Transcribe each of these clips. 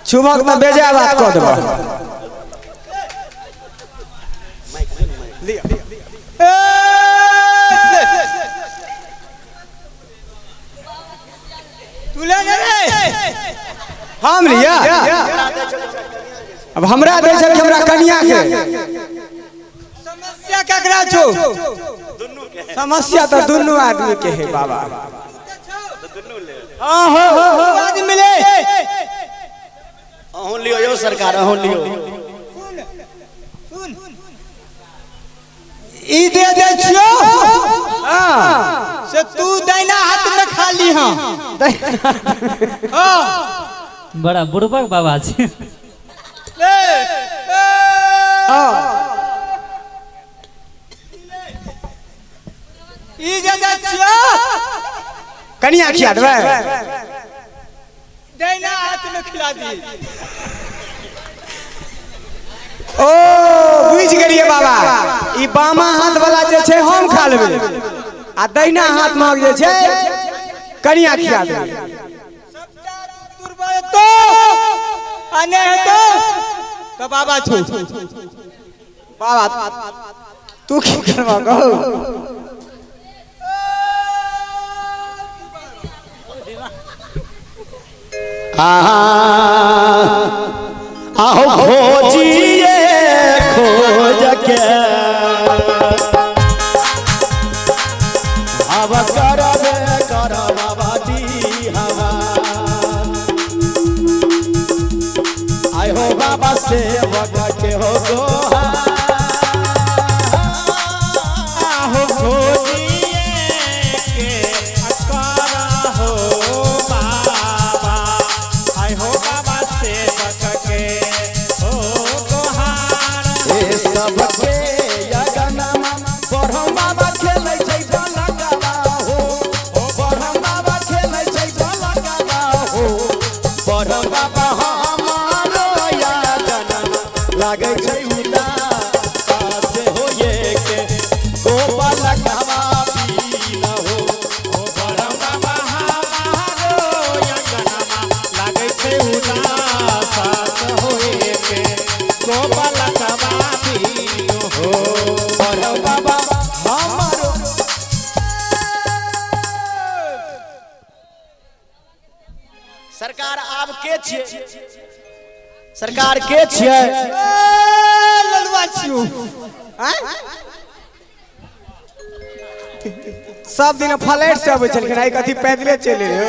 चुमक में बेजा बात कर देबो। तू ले रे हम लिया अब हमरा दे छै हमरा कन्या के समस्या केकरा छौ? समस्या तो दोनों आदमी के है बाबा। हां हो आदमी ले अहूं लियो यो सरकार अहूं लियो। सुन ई दे छियो। हां से तू दाहिना हाथ में खाली हां। हां बड़ा बुड़बक बाबा छी। ले हां ई दे छियो। कन्या खिया देबै। दाहिना हाथ में खिला दी। ओ बुझ गेलिए बाबा। ई बामा हाथ वाला जे छै हम खा लेबै आ दाहिना हाथ में जे छै कन्या खिया देबै। सबटा दुर्बल तो अने तो बाबा छौ। बाबा तू की करबा कहू। आओ खोजिए खोज के अब करबे करबा दी हवा। आय हो बाबा से बगा के हो गो हो खोजिए के अकारा हो बाबा। आय हो बाबा से बगा के हो गोहार ए सबके यगनमा बरहम बाबा खेलै छै बलगवा हो। ओ बरहम बाबा खेलै छै बलगवा हो। बरहम बाबा हमारो यगनमा लागै छै उदा से होए के गोपाल गवा पीला हो। ओ बरहम बाबा हमारो यगनमा लागै छै उदा से होए के गोपाल गवा पीलो हो। बरहम बाबा हमारो सरकार आब के छियै? सरकार के छियै? ललवा छियो। सब दिन फ्लाइट से आबै छलखिन आई कथी पैदले चले हो।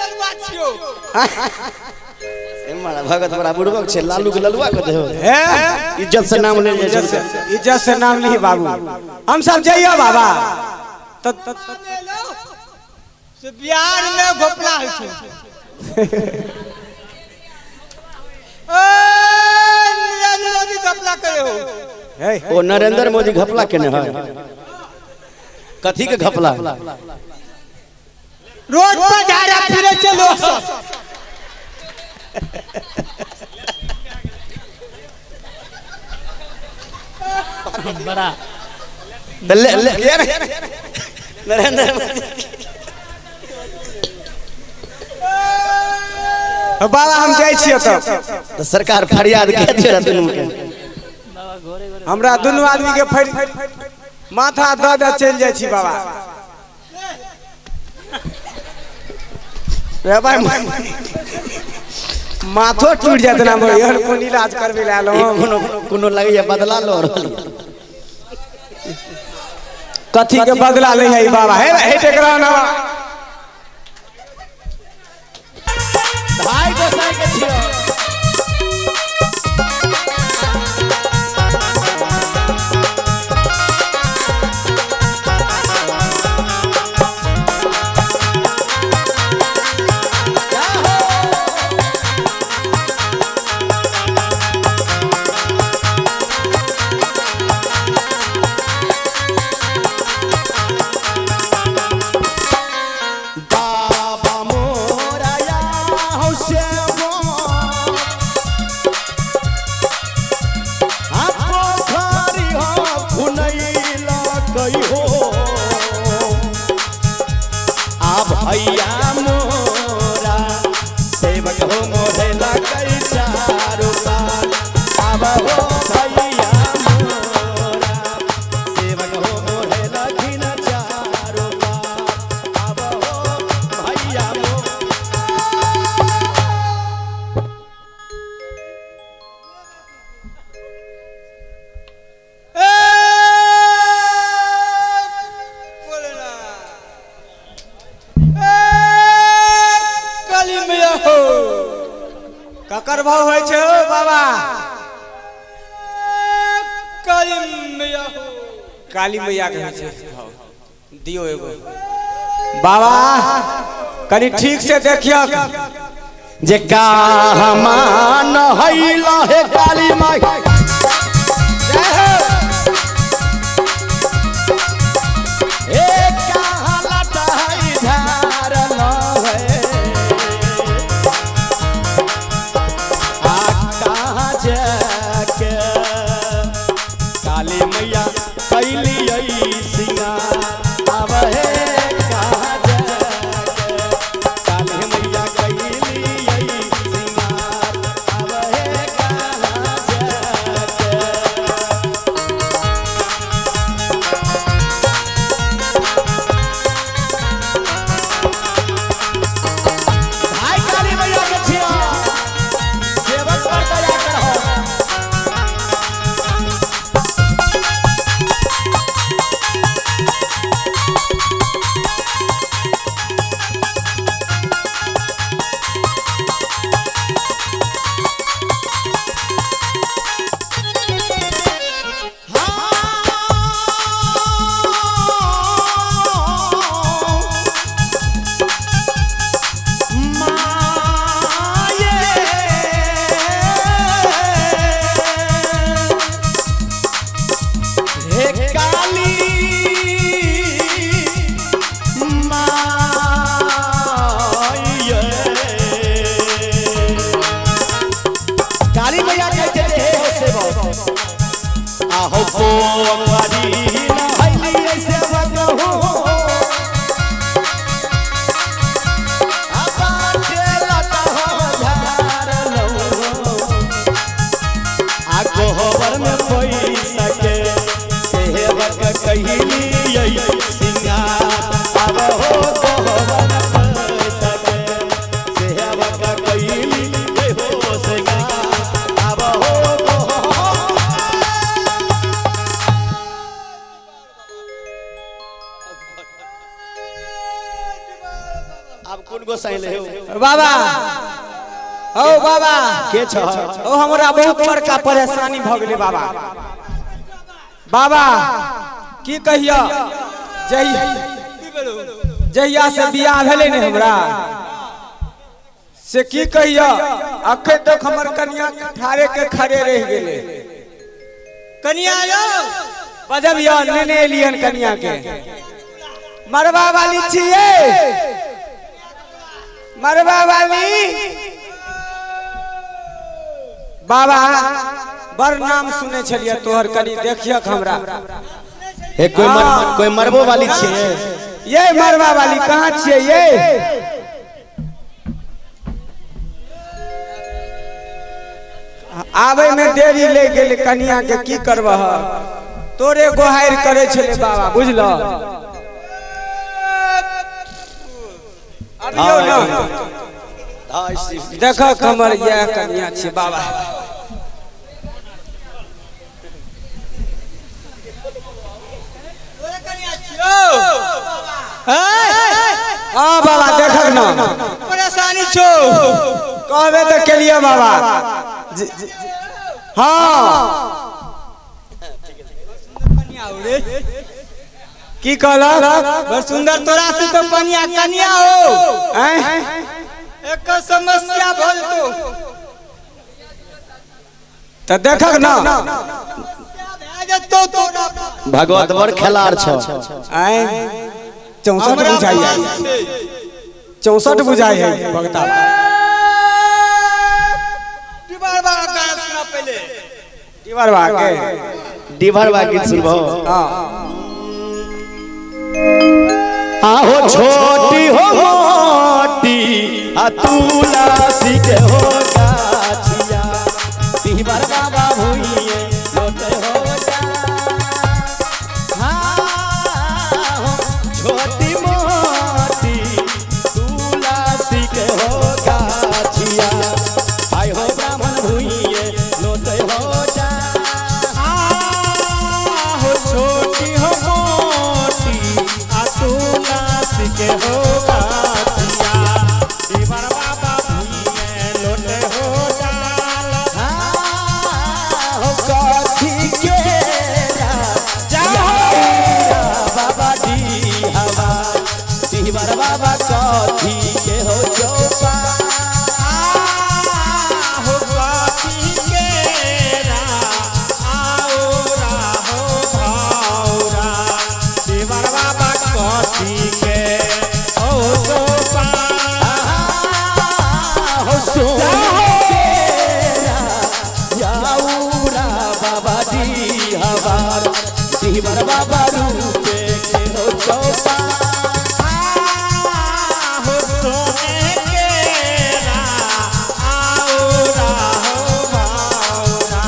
ललवा छियो। ए मारा भगत बड़ा बुड़बक छै। लालू के ललुआ कहते हो। हैं इज्जत से नाम ले जाइ छै। इज्जत से नाम ली बाबू। हम सब जइयो बाबा। तो ले लो से बिहार में घोपला होइ छै। ओ नरेंद्र मोदी घोपला करे हो। ओ नरेंद्र मोदी घपला केने है। कथी के घपला? रोड पर जा रहा फिरे छै लोग सब। बड़ा नरेंद्र मोदी बाबा हम जाइ छियै तो सरकार फरियाद के छै दुनू के। हमरा दुनू आदमी के माथा दऽ चल जाइ छी बाबा। माथो टूट जात ना यार कोन इलाज करबे ला लो। कोनो कोनो लगैया बदला लो कथी के बदला ले है बाबा। हे टेकरा ना भाई गोसाई के छियो। सेवक हो मोरे लगई चारो पार आब हो भैया मोरा सेवक हो मोरे लखिन चारो पार आब हो भैया मोरा ककर भाव होय छै ओ बाबा काली मैया के होय छै भाव दियो एगो बाबा कनी ठीक से देखियो जे का मान हैला हे काली माई जय हो ए कहाँ लटाई धार न है आ कहाँ जाके काली मैया कैली सिंगार आब हे कहाँ जाके काली मैया कैली सिंगार आब हे कहाँ जाके भाई काली मैया के छिया सेवक पर दया करहो हे काली माये काली मैया कहते हे हो सेवक आहो को अंगारी न हइली सेवक हो आबाटे लटा हो धार लो आ गोबर में पैसा के सेवक कहली सिंगार आब हो गोबर में पैसा के सेवक कहली हो सिंगार आब हो अब कौन गोसाई ले हो बाबा ओ बाबा के छ ओ हमरा बहुत बड़का परेशानी भ गेलै बाबा बाबा की कहिया जहिया से बियाह भेलै ने हमरा से की कहिया अखन तक हमर कन्या ठारे के खड़े रह गेलै कनिया यो बजबिया नेने एलियन कन्या के मरवा वाली छिए मरवा वाली बाबा बड़ नाम सुने छलिए तोहर कनी देखियक हमरा हे कोई मरबो वाली छिए ये मरवा वाली कहाँ छिए ये आवे में देरी ले गेल कन्या के की करबह तोरे गोहार करे छले बाबा बुझलो अबियो ना देखक हमर यह कन्या छी बाबा हाँ बाबा देखक ना परेशानी छो कहबे तो केलिए बाबा हाँ की कहला बड़ सुंदर तोरा से तो पनिया कन्या हो एक समस्या भल तो देखक ना भगवत बड़ खेलाड़ छ 64 बुझाई 64 बुझाई है भगता डिभरवा गीत सुनबो हां आहो छोटी हो मोटी तुलसी के हो गाछिया दीवार बाबा भुइए लोटे हो जा छोटी मोटी तुलसी के हो गाछिया आई हो ब्राह्मण भुइए लोटे हो जा हो छोटी हो मोटी आ तुलसी के हो गाछिया दीवार बाबा भुइए लोटे हो जाल हो कथी के बाबा दी हवा दीवार बाबा कथी के हो चौपा हो कथी के आओरा हो भाउरा दीवार बाबा कथी के हो सोपा हो याऊरा बाबा दी हवा दीवार बाबा रूपे के हो चौपा हो सोने के आओरा हो भाउरा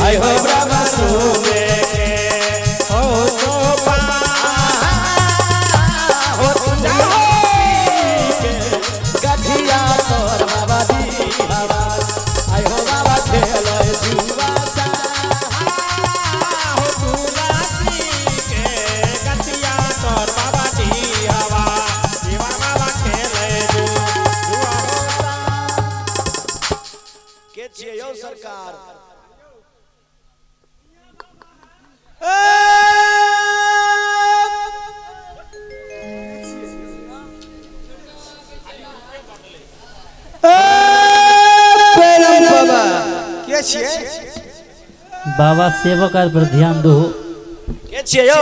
आई हो ब्रह्मा सोने के हो सोपा हो गठिया तोर बाबा दी हवा आई हो बाबा खेल जुआ सा हो तुलसी के गतिया तोर बाबा दी हवा दीवार बाबा खेले जुआ होता के छियै यौ सरकार बाबा के छियै बाबा सेवक आर पर ध्यान दो। के छियै यौ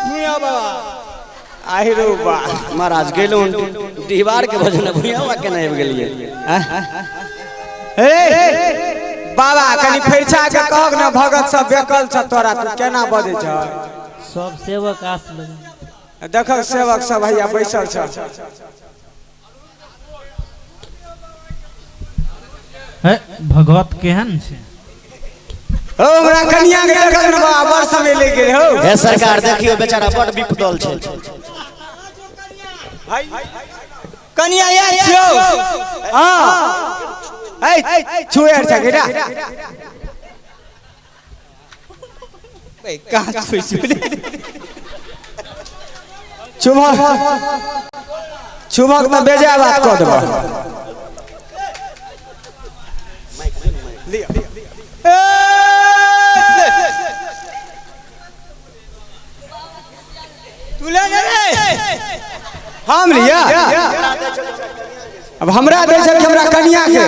भुइया बाबा आहिरो बा महाराज गेलौं दीवार के भजन भुइया केना आबि गेलियै हे बाबा कनी फैरछा के कहक न भगत सब बेकल छ तोरा तू केना बजै छ सब सेवक आस लगे। देखक सेवक सब भैया बैसल छ है भगवत केहन छै? ओ हमरा कन्या के देखक न बाबा बड़ समय ले गेल हो हे सरकार देखियो बेचारा बड़ विपदल छै कन्या याद छियो हां ए छुएर छ गेडा ए कहां छुइ छुइ चुमक में बेजा बात कह देबो तू ले रे हम लिया अब हमरा दे छै हमरा कन्या के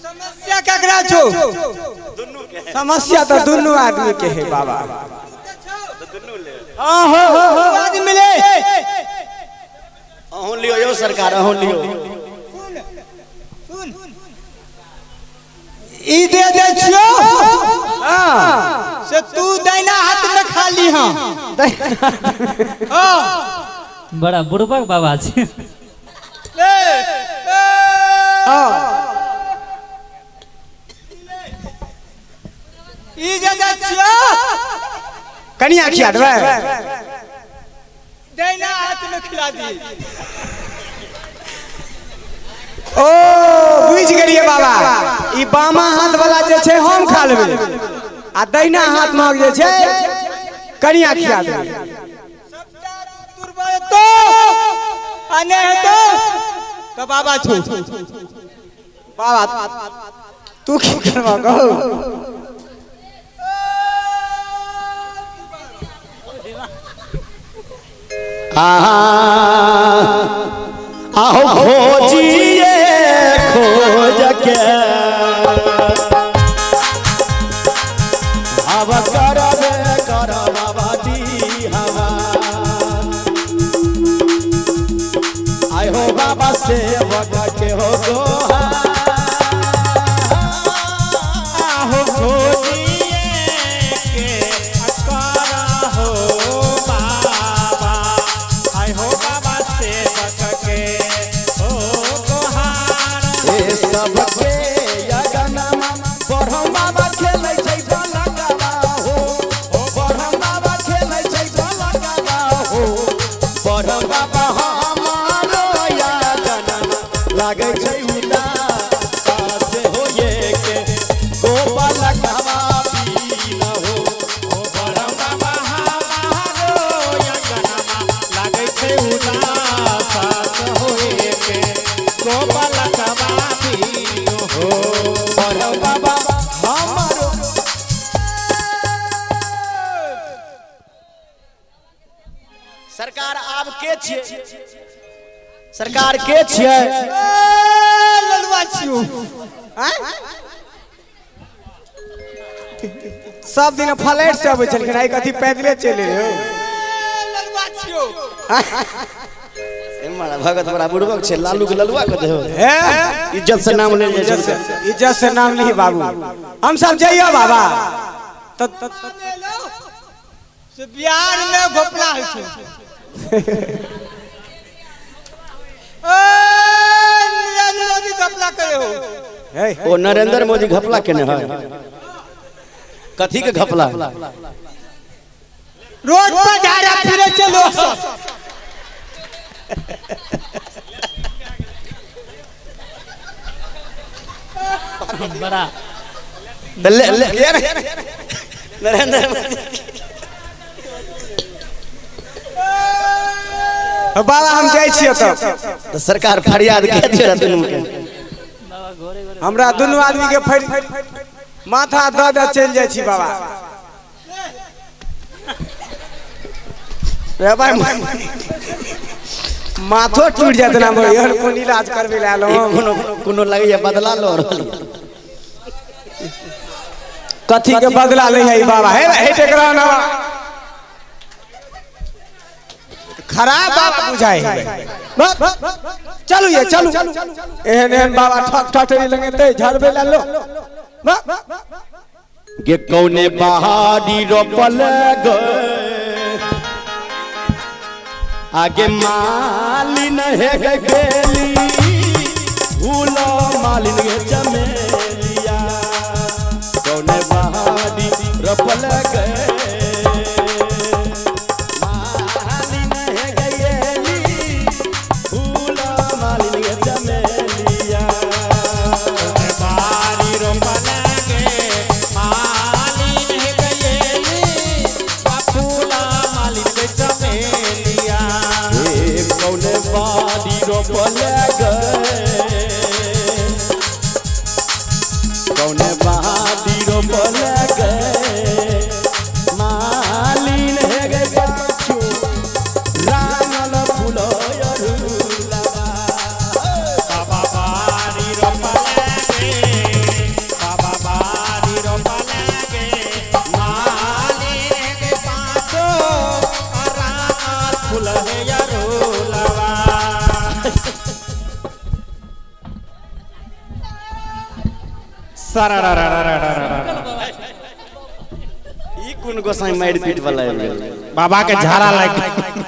समस्या केकरा छौ समस्या तो दुनू आदमी के है बाबा हां हो आदमी मिले अहूं लियो यौ सरकार अहूं लियो ई दे दे छियो से तू दाहिना हाथ में खाली हां बड़ा बुड़बक बाबा छै। ले ई जगह छियो कन्या खिया देबै दाहिना हाथ में खिला दी ओ बुझ गेलिए बाबा ई बामा हाथ वाला जे छै हम खा लेबै आ दाहिना हाथ में जे छै कन्या खिया देबै सबटा दुर्बल तो आने है तो बाबा छो बाबा तू की करबा कहू आहो खोजिए खोज के हवा करबे कर बाबा दी हवा आय हो बाबा सेवक के हो गोहा हो खोजिए के अकारा हो बाबा आय हो लागे छै उदास हो ये के गोपाल कहवा पीन हो ओ बरौना महारो अंगनमा लागे छै उदास होए के गोपाल कबाबी हो बरौ बाबा हमारो सरकार आब के छियै सरकार के छियै ललुआ छियो सब दिन फ्लाइट से आबै छलखिन आई कथी पैदले चले रहे ललुआ छियो मारा भगत बड़ा बुड़बक छै लालू के ललुआ कहते हो हैं इज्जत से नाम ले जाइ छै इज्जत से नाम ली बाबू हम सब जाइयो बाबा से बिहार में घोपला होइ छै ओ नरेंद्र मोदी घोपला करे हो ओ नरेंद्र मोदी घपला केने है कथी के घपला रोड पर जा रहा फिरे छै लोग सब बड़ा ले नरेंद्र मोदी बाबा हम जाइ छियै तो सरकार फरियाद के छै दुनू के हमरा दुनू आदमी के फट माथा दऽ चलि जाइ छी बाबा रे भाई माथो टूट जात ना यार कोन इलाज करबे ले आलो कोनो लगैया बदला लो कथी के बदला ले है बाबा हे टेकरा ना खराब बाबा बुझाई चलू ये चलू एहन एहन बाबा ठक ठठरी लगे ते झड़बे ले लो गे कौने बहारी रोपल गए आगे मालिन है गेली भूलो मालिन के चमेलिया कौने बहारी रोपल गए मालिन है गेली भूलो मालिन के चमेलिया बारी रोपल के मालिन है गयेली फूला मालिन के चमेलिया कौने बारी रोपल गए कौने बारी रोपल गए मालिन है गए पाछू रांगल फूलो बाबा बारी रोपल के बाबा बारी रोपल के मालिन के पाछो रात फूल है यरुलवा सारा ई कोन गोसाई मारि पीट वाला बाबा के झाड़ा लग